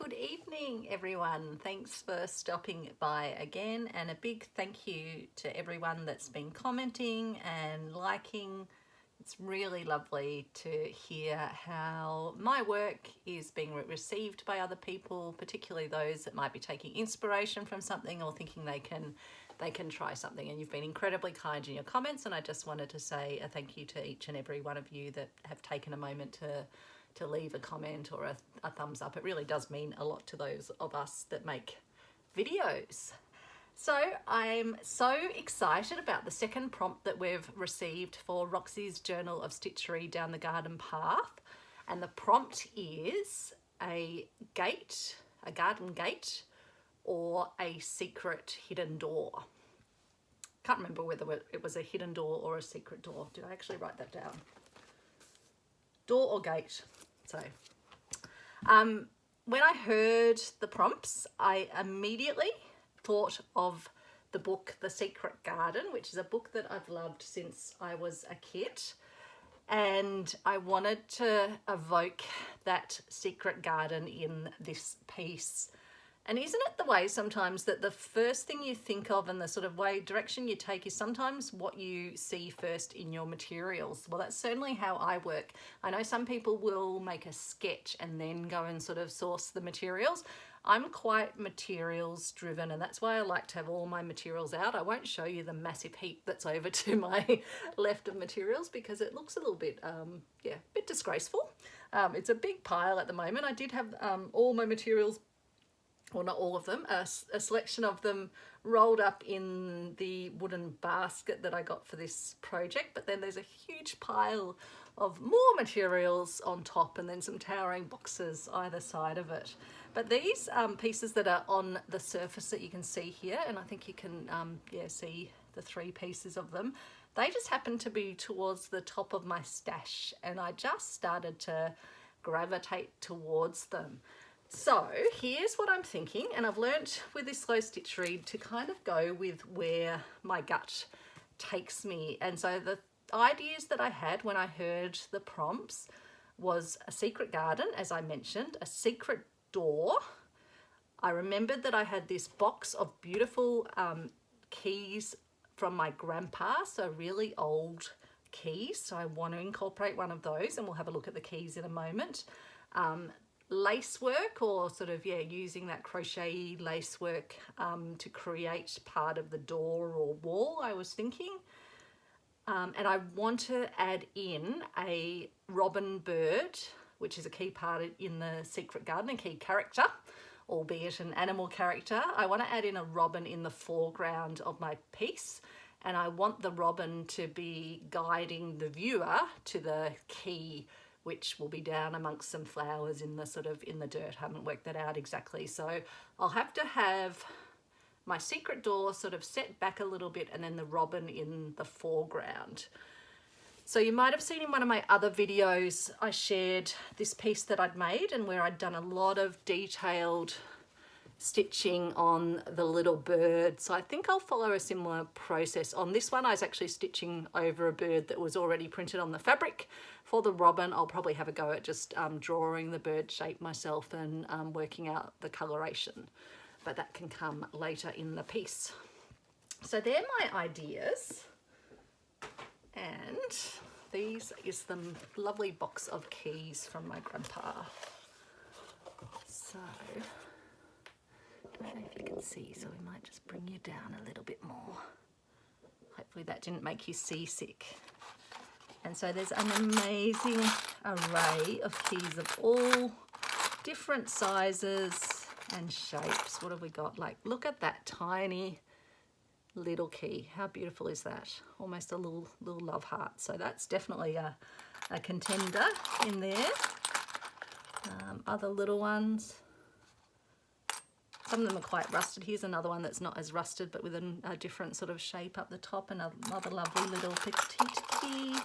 Good evening, everyone. Thanks for stopping by again, and a big thank you to everyone that's been commenting and liking. It's really lovely to hear how my work is being received by other people, particularly those that might be taking inspiration from something or thinking they can try something. And you've been incredibly kind in your comments, and I just wanted to say a thank you to each and every one of you that have taken a moment to leave a comment or a thumbs up. It really does mean a lot to those of us that make videos. So I'm so excited about the second prompt that we've received for Roxy's Journal of Stitchery Down the Garden Path. And the prompt is a gate, a garden gate, or a secret hidden door. Can't remember whether it was a hidden door or a secret door. Did I actually write that down? Door or gate. So when I heard the prompts, I immediately thought of the book The Secret Garden, which is a book that I've loved since I was a kid. And I wanted to evoke that secret garden in this piece. And isn't it the way sometimes that the first thing you think of and the sort of direction you take is sometimes what you see first in your materials? Well, that's certainly how I work. I know some people will make a sketch and then go and sort of source the materials. I'm quite materials driven, and that's why I like to have all my materials out. I won't show you the massive heap that's over to my left of materials because it looks a little bit, a bit disgraceful. It's a big pile at the moment. I did have all my materials, well, not all of them, a selection of them rolled up in the wooden basket that I got for this project, but then there's a huge pile of more materials on top and then some towering boxes either side of it. But these pieces that are on the surface that you can see here, and I think you can see the three pieces of them, they just happen to be towards the top of my stash, and I just started to gravitate towards them. So here's what I'm thinking, and I've learnt with this slow stitchery to kind of go with where my gut takes me. And so the ideas that I had when I heard the prompts was a secret garden, as I mentioned, a secret door. I remembered that I had this box of beautiful keys from my grandpa, so really old keys. So I want to incorporate one of those, and we'll have a look at the keys in a moment. Lace work, or sort of using that crochet lace work to create part of the door or wall, I was thinking. And I want to add in a robin bird, which is a key part in the secret garden, a key character, albeit an animal character. I want to add in a robin in the foreground of my piece, and I want the robin to be guiding the viewer to the key, which will be down amongst some flowers in the dirt. I haven't worked that out exactly. So I'll have to have my secret door sort of set back a little bit and then the robin in the foreground. So you might have seen in one of my other videos, I shared this piece that I'd made and where I'd done a lot of detailed stitching on the little bird. So I think I'll follow a similar process. On this one, I was actually stitching over a bird that was already printed on the fabric. For the robin, I'll probably have a go at just drawing the bird shape myself and working out the coloration. But that can come later in the piece. So they're my ideas. And these is the lovely box of keys from my grandpa. So I don't know if you can see, so we might just bring you down a little bit more. Hopefully that didn't make you seasick. And so there's an amazing array of keys of all different sizes and shapes. What have we got? Like, look at that tiny little key. How beautiful is that? Almost a little love heart. So that's definitely a contender in there. Other little ones. Some of them are quite rusted. Here's another one that's not as rusted, but with a different sort of shape up the top, and another lovely little petite key.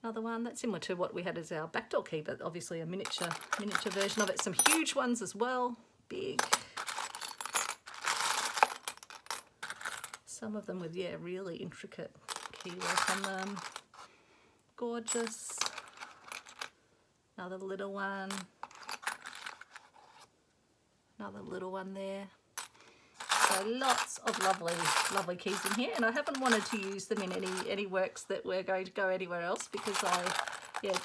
Another one that's similar to what we had as our backdoor key, but obviously a miniature version of it. Some huge ones as well, big. Some of them with, really intricate key work on them. Gorgeous. Another little one. another little one there. So lots of lovely keys in here, and I haven't wanted to use them in any works that we're going to go anywhere else, because I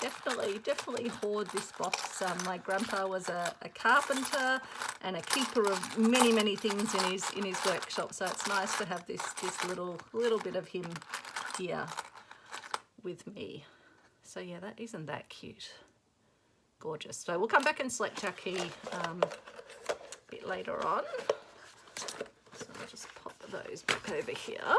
definitely hoard this box. My grandpa was a carpenter and a keeper of many things in his workshop, so it's nice to have this little bit of him here with me. So yeah, that isn't that cute. Gorgeous. So we'll come back and select our key a bit later on. So I'll just pop those back over here.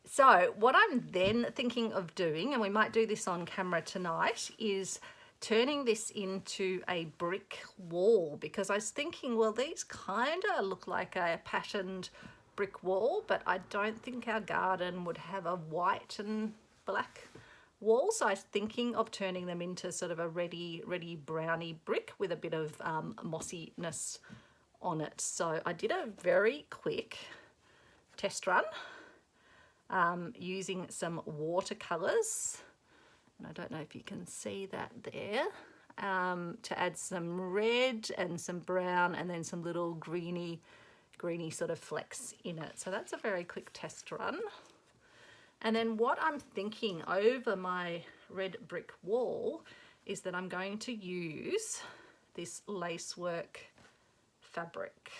So what I'm then thinking of doing, and we might do this on camera tonight, is turning this into a brick wall, because I was thinking, well, these kind of look like a patterned brick wall, but I don't think our garden would have a white and black wall. So I was thinking of turning them into sort of a ready browny brick with a bit of mossiness on it. So I did a very quick test run using some watercolours, and I don't know if you can see that there, to add some red and some brown and then some little greeny sort of flecks in it. So that's a very quick test run. And then what I'm thinking over my red brick wall is that I'm going to use this lacework fabric,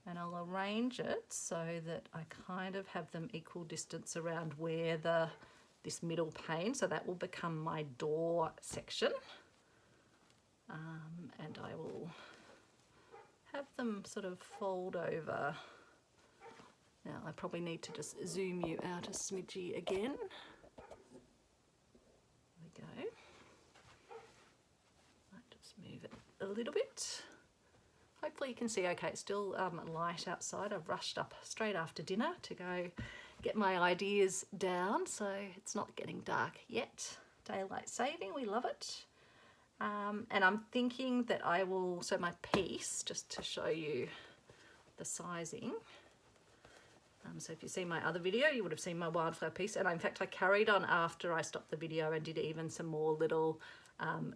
and I'll arrange it so that I kind of have them equal distance around where this middle pane, so that will become my door section, and I will have them sort of fold over. Now I probably need to just zoom you out a smidgy again. There we go. Might just move it a little bit. Hopefully you can see okay. It's still light outside. I've rushed up straight after dinner to go get my ideas down, so it's not getting dark yet. Daylight saving, we love it. And I'm thinking that I will, so my piece, just to show you the sizing. So if you see my other video, you would have seen my wildflower piece, and in fact I carried on after I stopped the video and did even some more little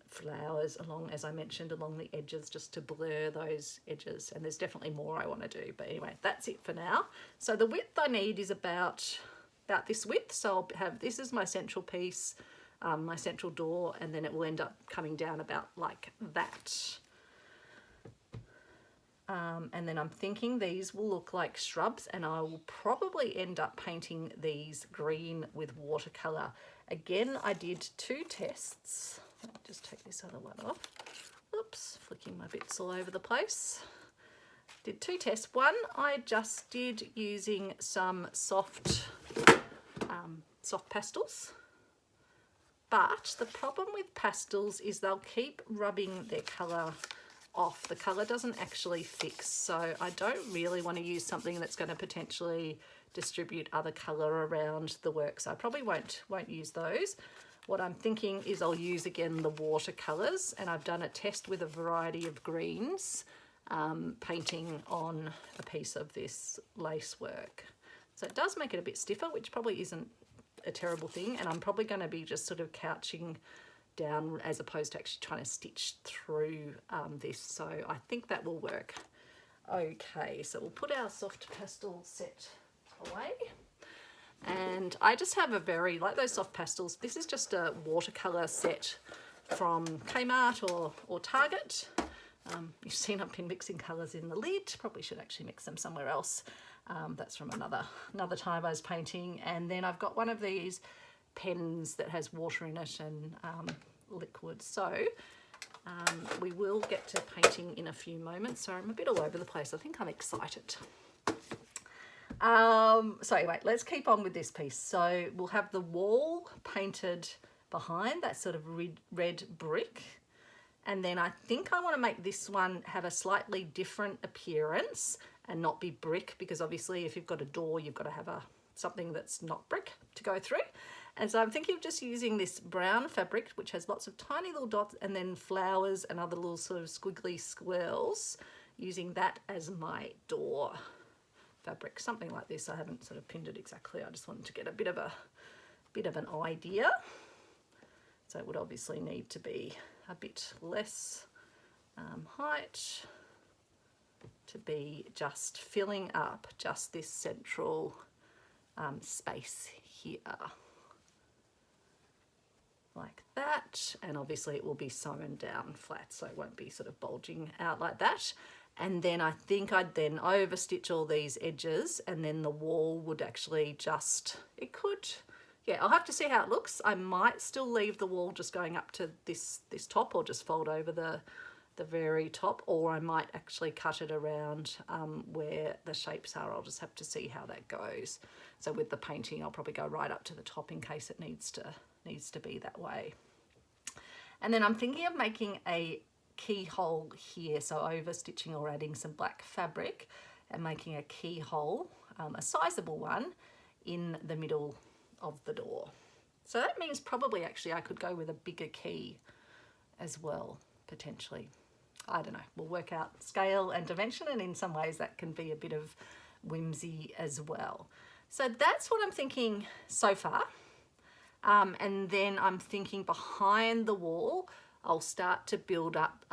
flowers along, as I mentioned, along the edges, just to blur those edges, and there's definitely more I want to do, but anyway, that's it for now. So the width I need is about this width, so I'll have, this is my central piece, my central door, and then it will end up coming down about like that. And then I'm thinking these will look like shrubs, and I will probably end up painting these green with watercolour. Again, I did 2 tests. Let me just take this other one off. Oops, flicking my bits all over the place. Did 2 tests. One I just did using some soft pastels. But the problem with pastels is they'll keep rubbing their colour off. The colour doesn't actually fix, so I don't really want to use something that's going to potentially distribute other colour around the work, so I probably won't use those. What I'm thinking is I'll use again the watercolours, and I've done a test with a variety of greens, painting on a piece of this lace work. So it does make it a bit stiffer, which probably isn't a terrible thing, and I'm probably going to be just sort of couching down as opposed to actually trying to stitch through this, so I think that will work. Okay, so we'll put our soft pastel set away, and I just have a very, like those soft pastels, this is just a watercolour set from Kmart or Target. You've seen I've been mixing colours in the lid, probably should actually mix them somewhere else. That's from another time I was painting. And then I've got one of these pens that has water in it and liquid. So we will get to painting in a few moments. So I'm a bit all over the place. I think I'm excited. So anyway, let's keep on with this piece. So we'll have the wall painted behind, that sort of red brick. And then I think I want to make this one have a slightly different appearance and not be brick, because obviously if you've got a door, you've got to have something that's not brick to go through. And so I'm thinking of just using this brown fabric, which has lots of tiny little dots and then flowers and other little sort of squiggly squirrels, using that as my door fabric, something like this. I haven't sort of pinned it exactly. I just wanted to get a bit of an idea. So it would obviously need to be a bit less height to be just filling up just this central space here, like that. And obviously it will be sewn down flat, so it won't be sort of bulging out like that. And then I think I'd then overstitch all these edges, and then the wall would actually just, it could, yeah, I'll have to see how it looks. I might still leave the wall just going up to this top, or just fold over the very top, or I might actually cut it around where the shapes are. I'll just have to see how that goes. So with the painting, I'll probably go right up to the top in case it needs to be that way. And then I'm thinking of making a keyhole here, so over stitching or adding some black fabric and making a keyhole, a sizable one, in the middle of the door. So that means probably actually I could go with a bigger key as well, potentially. I don't know, we'll work out scale and dimension, and in some ways that can be a bit of whimsy as well. So that's what I'm thinking so far. And then I'm thinking behind the wall, I'll start to build up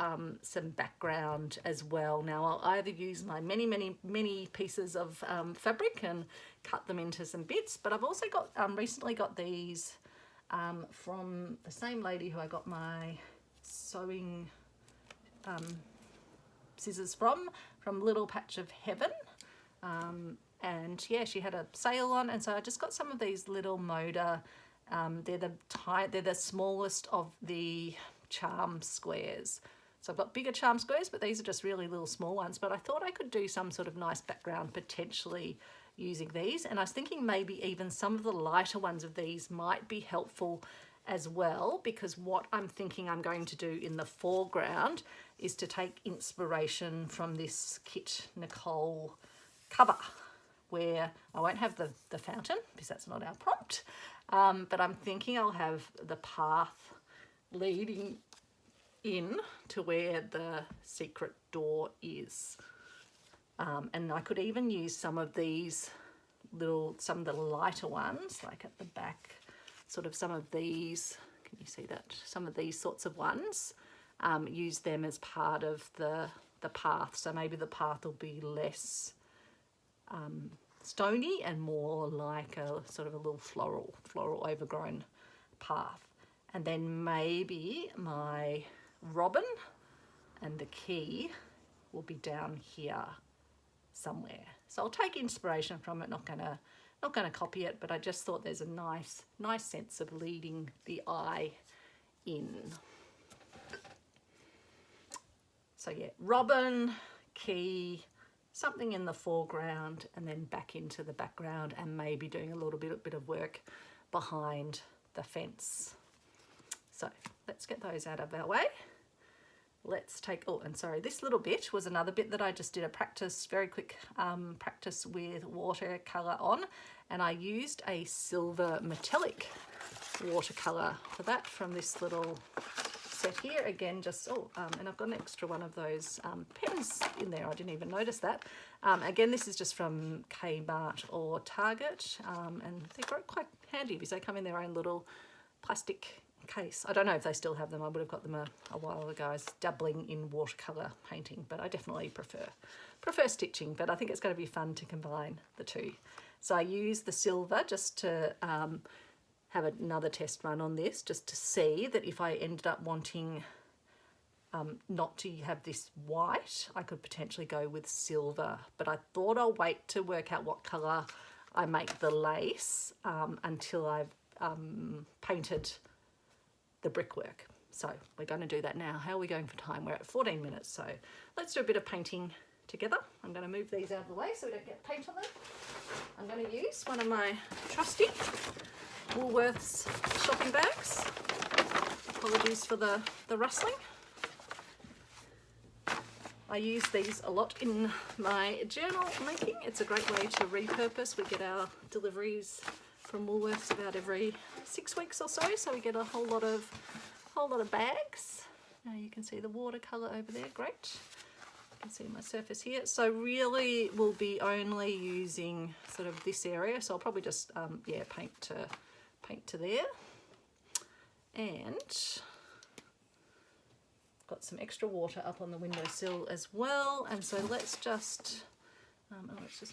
some background as well. Now I'll either use my many pieces of fabric and cut them into some bits, but I've also got recently got these from the same lady who I got my sewing scissors from Little Patch of Heaven. And yeah, she had a sale on, and so I just got some of these little Moda. They're the smallest of the charm squares. So I've got bigger charm squares, but these are just really little small ones. But I thought I could do some sort of nice background potentially using these. And I was thinking maybe even some of the lighter ones of these might be helpful as well, because what I'm thinking I'm going to do in the foreground is to take inspiration from this Kit Nicole cover, where I won't have the fountain because that's not our prompt, but I'm thinking I'll have the path leading in to where the secret door is. And I could even use some of these some of the lighter ones, like at the back, sort of some of these, can you see that? Some of these sorts of ones, use them as part of the path. So maybe the path will be less stony and more like a sort of a little floral overgrown path. And then maybe my robin and the key will be down here somewhere. So I'll take inspiration from it, not gonna copy it, but I just thought there's a nice sense of leading the eye in. So yeah, robin, key, something in the foreground, and then back into the background, and maybe doing a little bit of work behind the fence. So let's get those out of our way. Let's take, oh, and sorry, this little bit was another bit that I just did a practice, very quick practice with watercolour on, and I used a silver metallic watercolour for that from this little set here. Again, just, and I've got an extra one of those pens in there, I didn't even notice that. Again, this is just from Kmart or Target, and they're quite handy because they come in their own little plastic case. I don't know if they still have them. I would have got them a while ago. I was dabbling in watercolour painting, but I definitely prefer stitching, but I think it's going to be fun to combine the two. So I used the silver just to have another test run on this, just to see that if I ended up wanting not to have this white, I could potentially go with silver, but I thought I'll wait to work out what colour I make the lace until I've painted the brickwork. So we're going to do that now. How are we going for time? We're at 14 minutes, so let's do a bit of painting together. I'm going to move these out of the way so we don't get paint on them. I'm going to use one of my trusty Woolworths shopping bags. Apologies for the rustling. I use these a lot in my journal making. It's a great way to repurpose. We get our deliveries from Woolworths about every 6 weeks or so we get a whole lot of bags. Now you can see the watercolour over there, great. You can see my surface here. So really we'll be only using sort of this area, so I'll probably just paint to there. And got got some extra water up on the windowsill as well, and so let's just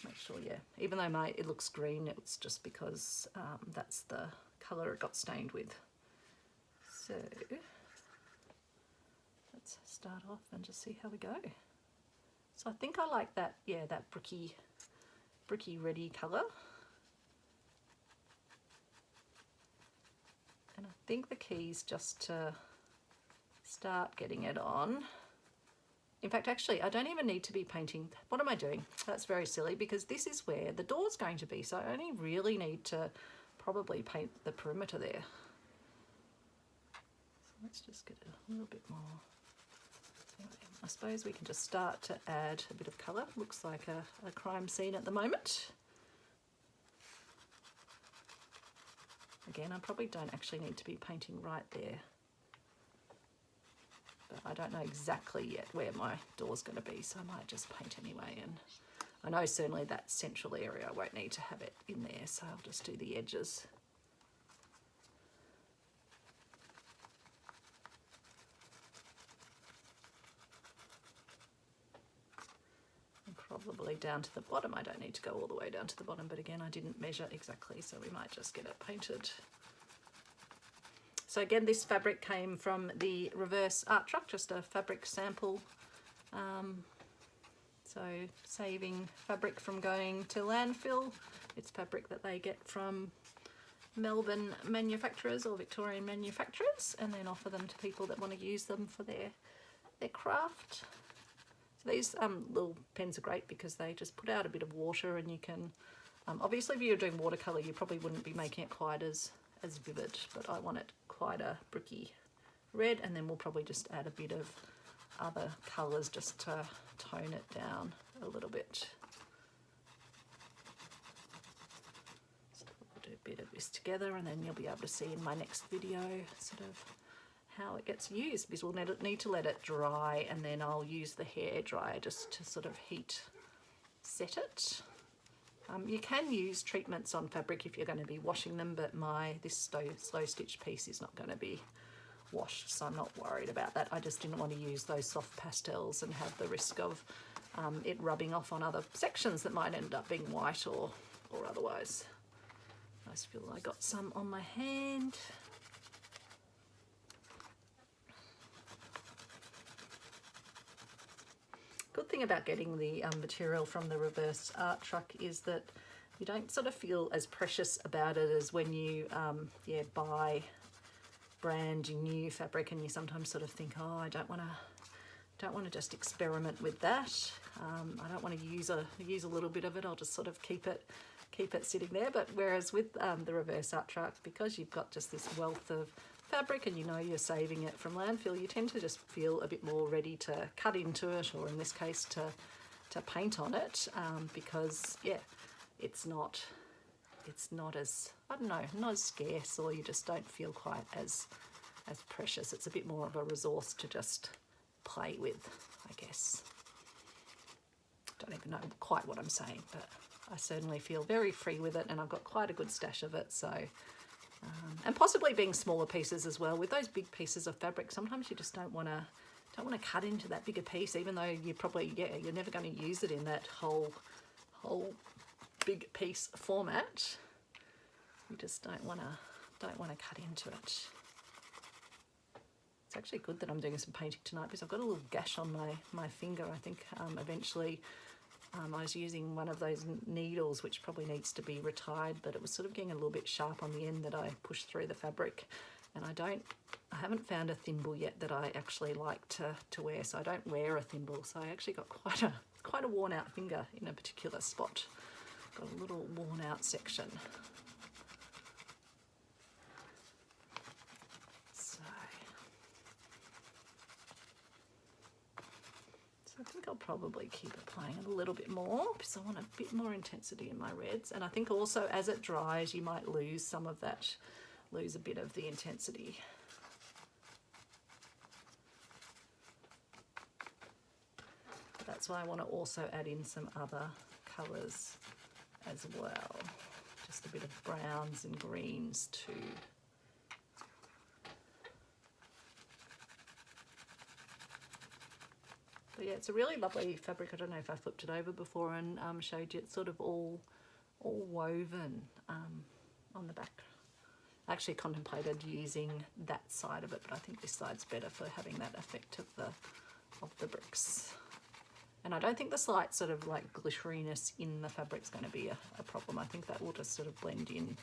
make sure, yeah, even though it looks green, it's just because that's the colour it got stained with. So let's start off and just see how we go. So I think I like that, yeah, that bricky reddy colour. And I think the key is just to start getting it on. In fact, actually, I don't even need to be painting. What am I doing? That's very silly, because this is where the door's going to be. So I only really need to probably paint the perimeter there. So let's just get a little bit more. I suppose we can just start to add a bit of colour. Looks like a crime scene at the moment. Again, I probably don't actually need to be painting right there. But I don't know exactly yet where my door's going to be, so I might just paint anyway. And I know certainly that central area I won't need to have it in there, so I'll just do the edges. And probably down to the bottom. I don't need to go all the way down to the bottom, but again, I didn't measure exactly, so we might just get it painted. So again, this fabric came from the reverse art truck, just a fabric sample. So saving fabric from going to landfill. It's fabric that they get from Melbourne manufacturers or Victorian manufacturers, and then offer them to people that want to use them for their craft. So these little pens are great because they just put out a bit of water, and you can, obviously if you're doing watercolour, you probably wouldn't be making it quite as vivid, but I want it quite a bricky red, and then we'll probably just add a bit of other colours just to tone it down a little bit. So we'll do a bit of this together, and then you'll be able to see in my next video sort of how it gets used, because we'll need to let it dry, and then I'll use the hair dryer just to sort of heat set it. You can use treatments on fabric if you're going to be washing them, but this slow stitch piece is not going to be washed, so I'm not worried about that. I just didn't want to use those soft pastels and have the risk of it rubbing off on other sections that might end up being white or otherwise. I just feel I got some on my hand. Good thing about getting the material from the reverse art truck is that you don't sort of feel as precious about it as when you buy brand new fabric, and you sometimes sort of think, oh, I don't want to just experiment with that. I don't want to use a little bit of it. I'll just sort of keep it sitting there. But whereas with the reverse art truck, because you've got just this wealth of fabric and you know you're saving it from landfill, you tend to just feel a bit more ready to cut into it, or in this case to paint on it, because yeah, it's not as, I don't know, not as scarce, or you just don't feel quite as precious. It's a bit more of a resource to just play with, I guess. Don't even know quite what I'm saying, but I certainly feel very free with it, and I've got quite a good stash of it. So and possibly being smaller pieces as well. With those big pieces of fabric, sometimes you just don't want to cut into that bigger piece, even though you probably, yeah, you're never going to use it in that whole big piece format. You just don't want to cut into it. It's actually good that I'm doing some painting tonight, because I've got a little gash on my finger. I think eventually I was using one of those needles, which probably needs to be retired, but it was sort of getting a little bit sharp on the end that I pushed through the fabric. And I haven't found a thimble yet that I actually like to wear, so I don't wear a thimble. So I actually got quite a worn out finger in a particular spot. Got a little worn out section. I think I'll probably keep applying it a little bit more, because I want a bit more intensity in my reds. And I think also as it dries, you might lose some of that, lose a bit of the intensity. But that's why I want to also add in some other colours as well. Just a bit of browns and greens too. So yeah, it's a really lovely fabric. I don't know if I flipped it over before and showed you. It's sort of all woven on the back. I actually contemplated using that side of it, but I think this side's better for having that effect of the bricks. And I don't think the slight sort of like glitteriness in the fabric's going to be a problem. I think that will just sort of blend in.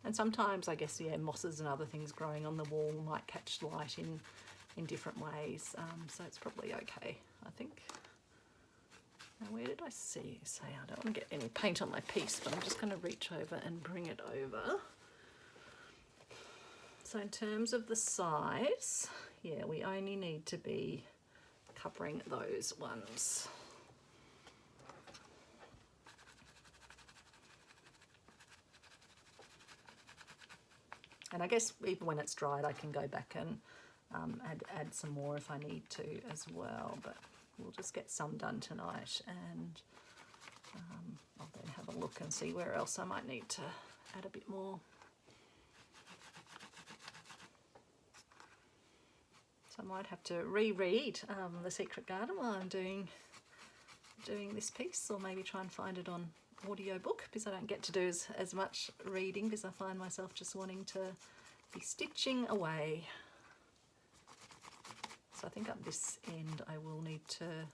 And sometimes I guess, yeah, mosses and other things growing on the wall might catch light in different ways. So it's probably okay, I think. Now where did I say I don't want to get any paint on my piece, but I'm just going to reach over and bring it over. So in terms of the size, yeah, we only need to be covering those ones. And I guess even when it's dried, I can go back and add some more if I need to as well, but we'll just get some done tonight, and I'll then have a look and see where else I might need to add a bit more. So I might have to reread The Secret Garden while I'm doing this piece, or maybe try and find it on audiobook, because I don't get to do as much reading, because I find myself just wanting to be stitching away. So I think at this end I will need to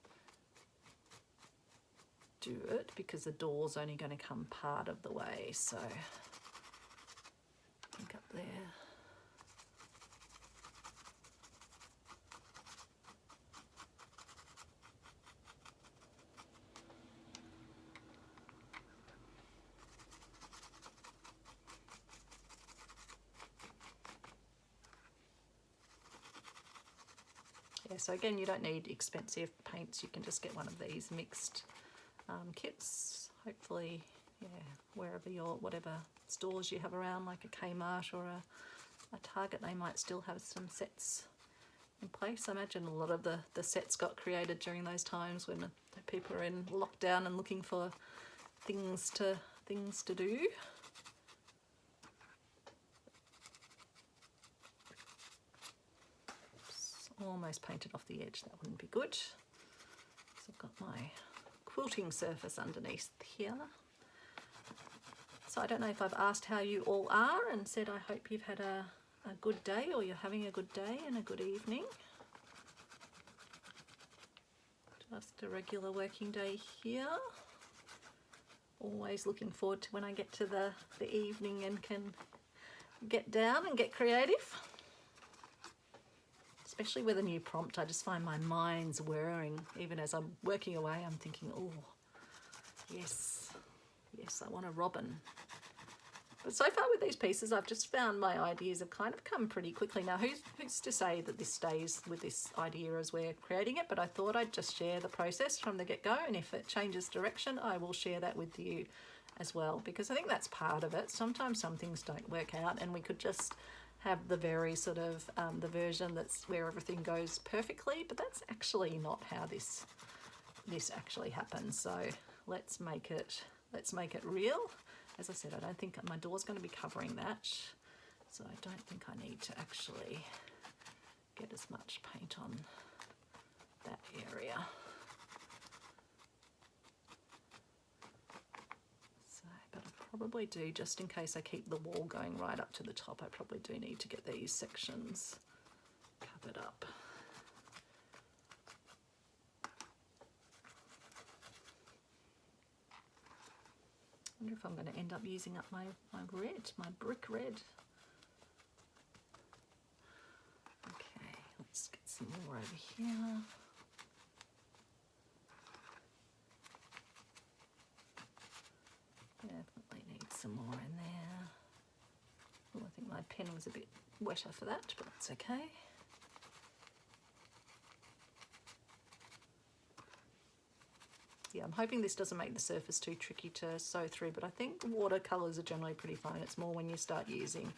do it, because the door's only going to come part of the way, so I think up there. Yeah, so again, you don't need expensive paints. You can just get one of these mixed kits. Hopefully, yeah, whatever stores you have around, like a Kmart or a Target, they might still have some sets in place. I imagine a lot of the sets got created during those times when people are in lockdown and looking for things to do. Almost painted off the edge, that wouldn't be good. So I've got my quilting surface underneath here. So I don't know if I've asked how you all are and said I hope you've had a good day, or you're having a good day and a good evening. Just a regular working day here. Always looking forward to when I get to the evening and can get down and get creative. Especially with a new prompt, I just find my mind's whirring. Even as I'm working away, I'm thinking, oh, yes, I want a robin. But so far with these pieces, I've just found my ideas have kind of come pretty quickly. Now, who's to say that this stays with this idea as we're creating it? But I thought I'd just share the process from the get-go, and if it changes direction, I will share that with you as well, because I think that's part of it. Sometimes some things don't work out, and we could just have the very sort of the version that's where everything goes perfectly, but that's actually not how this actually happens. So let's make it real. As I said, I don't think my door's going to be covering that, so I don't think I need to actually get as much paint on that area. But I probably do, just in case I keep the wall going right up to the top, I probably do need to get these sections covered up. I wonder if I'm going to end up using up my brick red. Okay, let's get some more over here. Definitely need some more in there. Oh, I think my pen was a bit wetter for that, but that's okay. Yeah, I'm hoping this doesn't make the surface too tricky to sew through, but I think watercolours are generally pretty fine. It's more when you start using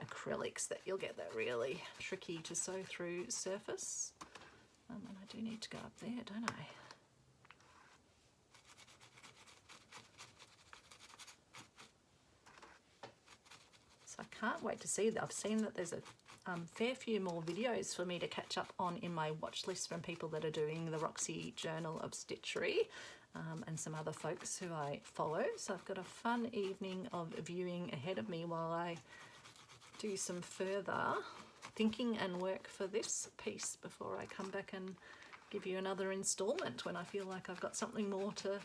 acrylics that you'll get that really tricky to sew through surface. And I do need to go up there, don't I? So I can't wait to see that. I've seen that there's a fair few more videos for me to catch up on in my watch list from people that are doing the Roxy Journal of Stitchery, and some other folks who I follow. So I've got a fun evening of viewing ahead of me while I do some further thinking and work for this piece before I come back and give you another installment when I feel like I've got something more to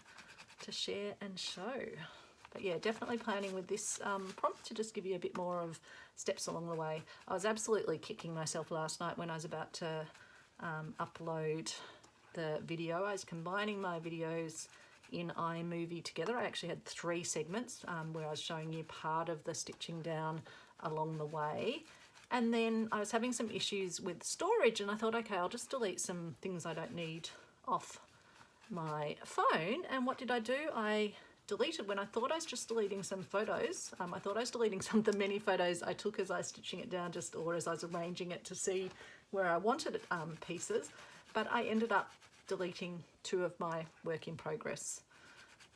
share and show. But yeah, definitely planning with this prompt to just give you a bit more of steps along the way. I was absolutely kicking myself last night when I was about to upload the video. I was combining my videos in iMovie together. I actually had 3 segments where I was showing you part of the stitching down along the way. And then I was having some issues with storage, and I thought, okay, I'll just delete some things I don't need off my phone. And what did I do? I deleted, when I thought I was just deleting some photos, I thought I was deleting some of the many photos I took as I was stitching it down, just or as I was arranging it to see where I wanted pieces, but I ended up deleting 2 of my work in progress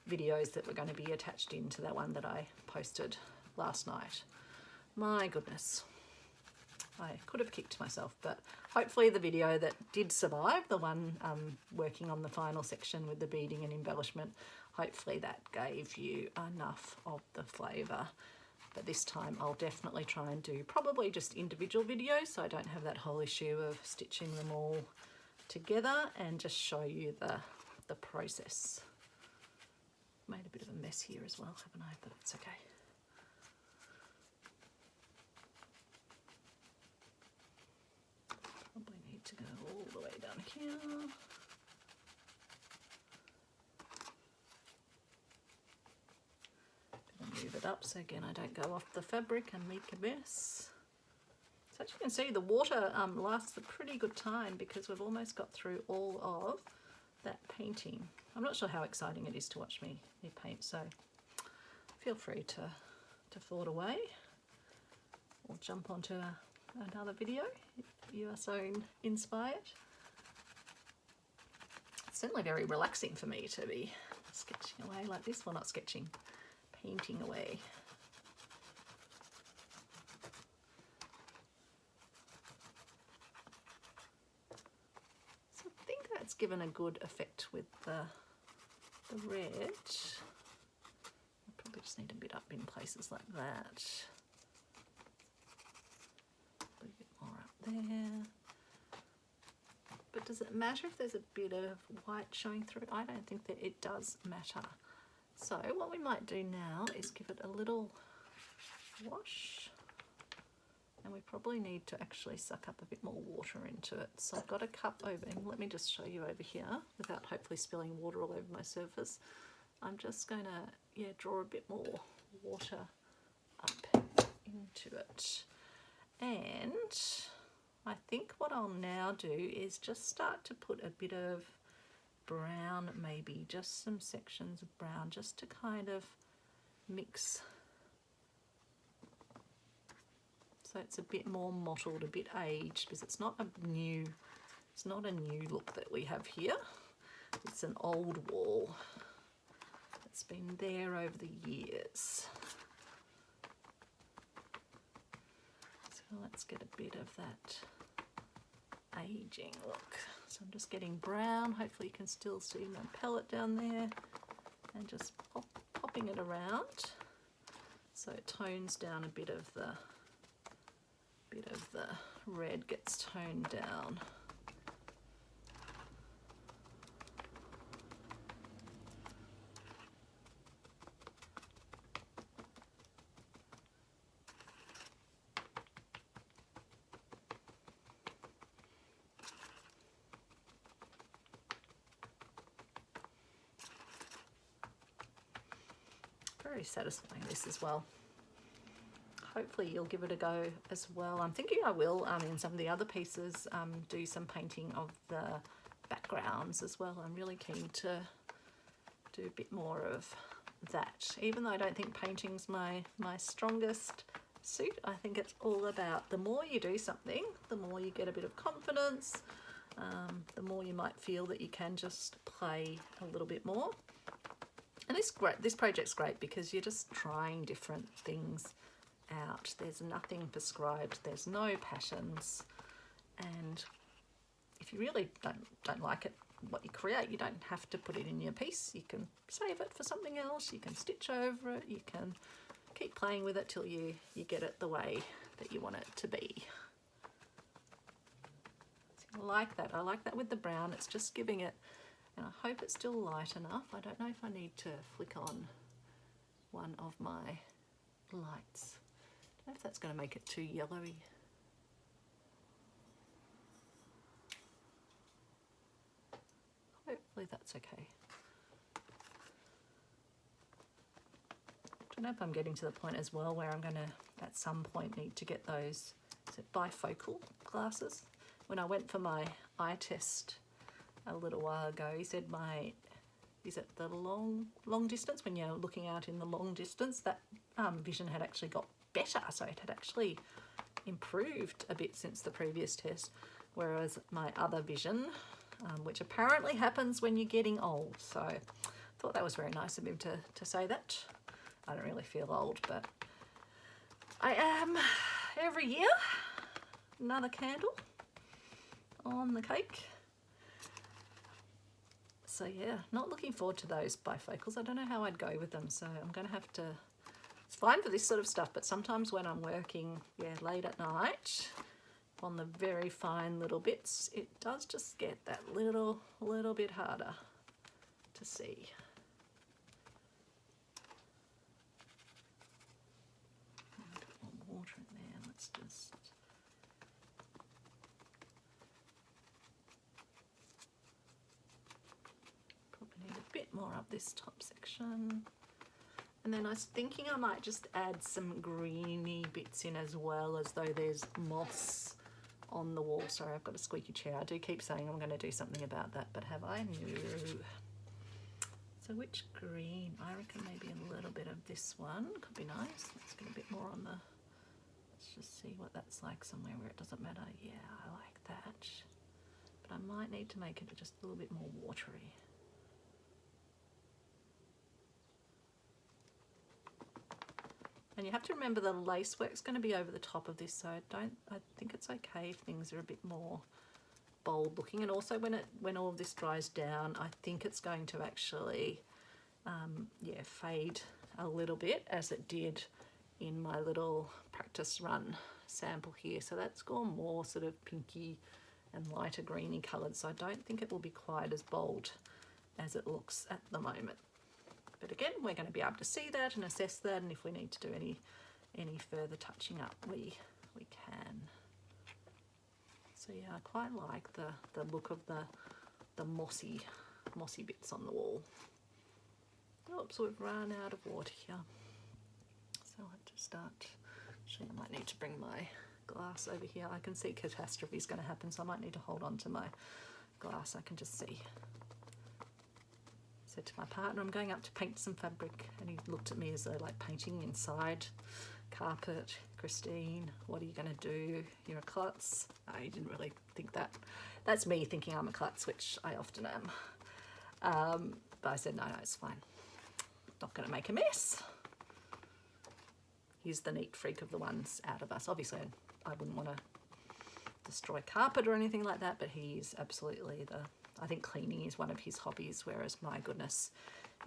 videos that were going to be attached into that one that I posted last night. My goodness, I could have kicked myself, but hopefully the video that did survive, the one working on the final section with the beading and embellishment, hopefully that gave you enough of the flavour. But this time I'll definitely try and do probably just individual videos so I don't have that whole issue of stitching them all together, and just show you the process. Made a bit of a mess here as well, haven't I? But it's okay. Probably need to go all the way down here. Move it up so again I don't go off the fabric and make a mess. So as you can see, the water lasts a pretty good time because we've almost got through all of that painting. I'm not sure how exciting it is to watch me paint, so feel free to thought away or jump onto another video if you are so inspired. It's certainly very relaxing for me to be sketching away like this. Well, not sketching, painting away. So I think that's given a good effect with the red. I probably just need a bit up in places like that. A bit more up there. But does it matter if there's a bit of white showing through? I don't think that it does matter. So what we might do now is give it a little wash, and we probably need to actually suck up a bit more water into it. So I've got a cup over, and let me just show you over here without hopefully spilling water all over my surface. I'm just going to draw a bit more water up into it. And I think what I'll now do is just start to put a bit of brown, maybe just some sections of brown, just to kind of mix so it's a bit more mottled, a bit aged, because it's not a new look that we have here. It's an old wall that's been there over the years. So let's get a bit of that aging look. So I'm just getting brown, hopefully you can still see my palette down there, and just popping it around so it tones down a bit of the red, gets toned down. Very satisfying, this as well. Hopefully you'll give it a go as well. I'm thinking I will in some of the other pieces do some painting of the backgrounds as well. I'm really keen to do a bit more of that. Even though I don't think painting's my strongest suit, I think it's all about the more you do something, the more you get a bit of confidence, the more you might feel that you can just play a little bit more. And this project's great because you're just trying different things out. There's nothing prescribed, there's no patterns, and if you really don't like it, what you create, you don't have to put it in your piece. You can save it for something else, you can stitch over it, you can keep playing with it till you get it the way that you want it to be. So I like that. I like that with the brown. It's just giving it, and I hope it's still light enough. I don't know if I need to flick on one of my lights. I don't know if that's going to make it too yellowy. Hopefully that's okay. I don't know if I'm getting to the point as well where I'm going to at some point need to get those, is it bifocal glasses? When I went for my eye test a little while ago, he said is it the long distance, when you're looking out in the long distance, that vision had actually got better, so it had actually improved a bit since the previous test, whereas my other vision, which apparently happens when you're getting old, so I thought that was very nice of him to say that. I don't really feel old, but I am. Every year, another candle on the cake. So yeah, not looking forward to those bifocals. I don't know how I'd go with them, so I'm going to have to, it's fine for this sort of stuff, but sometimes when I'm working, late at night on the very fine little bits, it does just get that little bit harder to see. A bit more water in there. Let's just probably need a bit more up this top section. And then I was thinking I might just add some greeny bits in as well, as though there's moss on the wall. Sorry, I've got a squeaky chair. I do keep saying I'm going to do something about that, but have I? No. So which green? I reckon maybe a little bit of this one could be nice. Let's get a bit more on the, let's just see what that's like somewhere where it doesn't matter. Yeah, I like that. But I might need to make it just a little bit more watery. And you have to remember the lace work's going to be over the top of this, so I think it's okay if things are a bit more bold looking. And also when all of this dries down, I think it's going to actually fade a little bit, as it did in my little practice run sample here. So that's gone more sort of pinky and lighter greeny coloured, so I don't think it will be quite as bold as it looks at the moment. But again, we're going to be able to see that and assess that, and if we need to do any further touching up, we can. So yeah, I quite like the look of the mossy bits on the wall. Oops, we've run out of water here. So I'll have to start. Actually, I might need to bring my glass over here. I can see catastrophe is going to happen, so I might need to hold on to my glass. I can just see. Said to my partner, I'm going up to paint some fabric, and he looked at me as though like painting inside carpet. Christine, what are you going to do? You're a klutz. No, he didn't really think that. That's me thinking I'm a klutz, which I often am. But I said, no, it's fine. Not going to make a mess. He's the neat freak of the ones out of us. Obviously, I wouldn't want to destroy carpet or anything like that, but he's absolutely I think cleaning is one of his hobbies, whereas my goodness,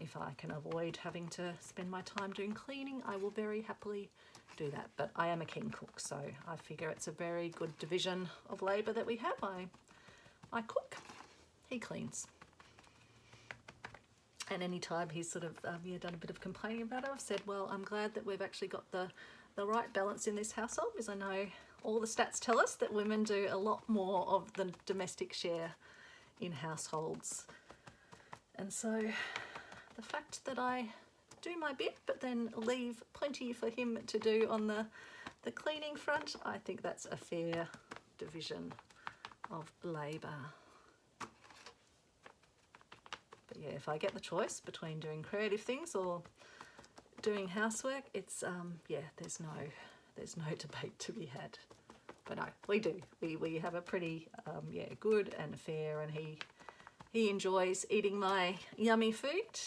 if I can avoid having to spend my time doing cleaning, I will very happily do that. But I am a keen cook, so I figure it's a very good division of labour that we have. I cook, he cleans. And any time he's sort of done a bit of complaining about it, I've said, well, I'm glad that we've actually got the right balance in this household, because I know all the stats tell us that women do a lot more of the domestic share in households. And so the fact that I do my bit but then leave plenty for him to do on the cleaning front, I think that's a fair division of labour. But yeah, if I get the choice between doing creative things or doing housework, it's there's no debate to be had. But no, we do. We have a pretty good and fair, and he enjoys eating my yummy food,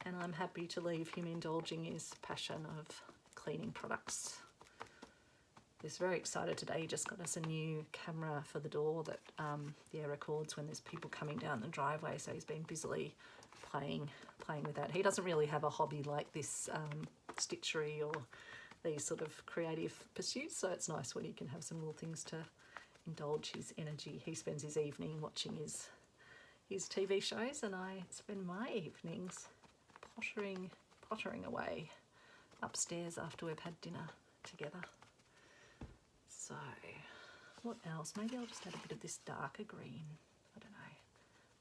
and I'm happy to leave him indulging his passion of cleaning products. He's very excited today. He just got us a new camera for the door that records when there's people coming down the driveway. So he's been busily playing with that. He doesn't really have a hobby like this, stitchery or these sort of creative pursuits. So it's nice when he can have some little things to indulge his energy. He spends his evening watching his TV shows, and I spend my evenings pottering away upstairs after we've had dinner together. So what else? Maybe I'll just add a bit of this darker green. I don't know.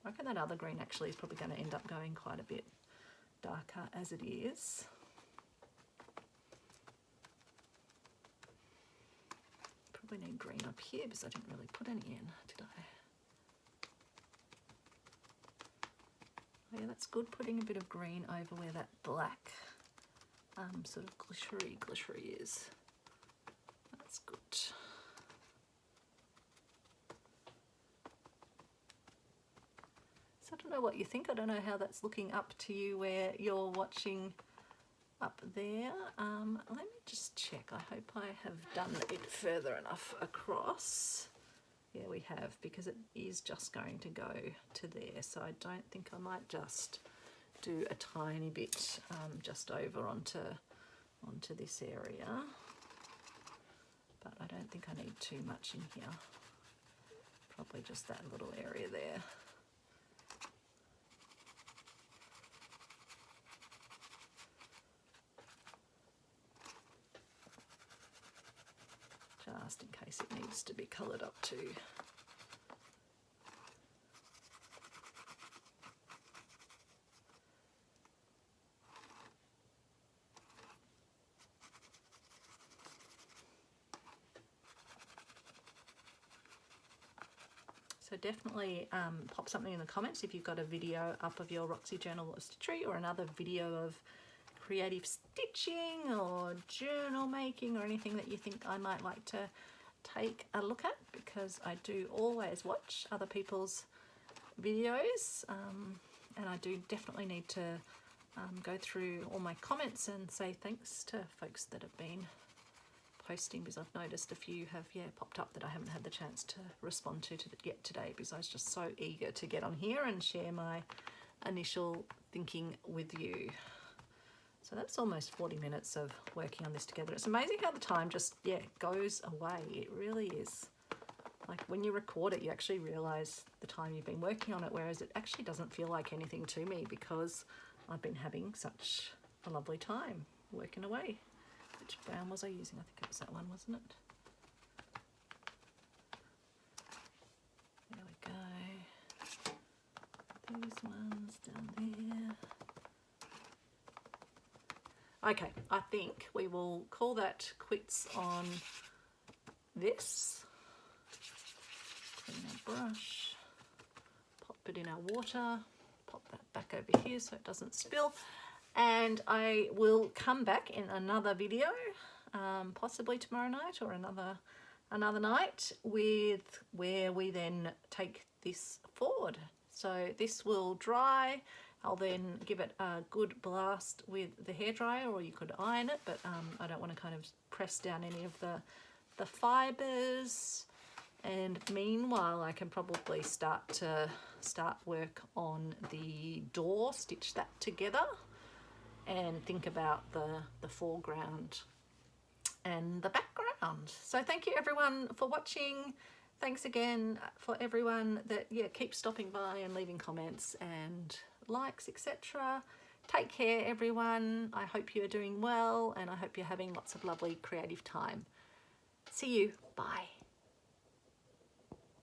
I reckon that other green actually is probably going to end up going quite a bit darker as it is. Probably need green up here because I didn't really put any in, did I? Oh yeah, that's good, putting a bit of green over where that black sort of glittery is. That's good. So I don't know what you think. I don't know how that's looking up to you where you're watching up there. Let me just check. I hope I have done it further enough across. Yeah, we have, because it is just going to go to there. So I don't think I might just do a tiny bit just over onto this area. But I don't think I need too much in here. Probably just that little area there. Just in case it needs to be coloured up too. So definitely pop something in the comments if you've got a video up of your Roxy Journal of Stitchery, or another video of creative stitching or journal making, or anything that you think I might like to take a look at, because I do always watch other people's videos, and I do definitely need to go through all my comments and say thanks to folks that have been posting, because I've noticed a few have popped up that I haven't had the chance to respond to yet today, because I was just so eager to get on here and share my initial thinking with you. So that's almost 40 minutes of working on this together. It's amazing how the time just goes away. It really is. Like when you record it, you actually realise the time you've been working on it, whereas it actually doesn't feel like anything to me because I've been having such a lovely time working away. Which brown was I using? I think it was that one, wasn't it? There we go. These ones down there. Okay, I think we will call that quits on this. Clean our brush, pop it in our water, pop that back over here so it doesn't spill. And I will come back in another video, possibly tomorrow night or another night, with where we then take this forward. So this will dry. I'll then give it a good blast with the hairdryer, or you could iron it, but I don't want to kind of press down any of the fibres. And meanwhile, I can probably start work on the door, stitch that together, and think about the foreground and the background. So thank you everyone for watching. Thanks again for everyone that keeps stopping by and leaving comments and likes, etc. Take care everyone. I hope you're doing well, and I hope you're having lots of lovely creative time. See you. Bye.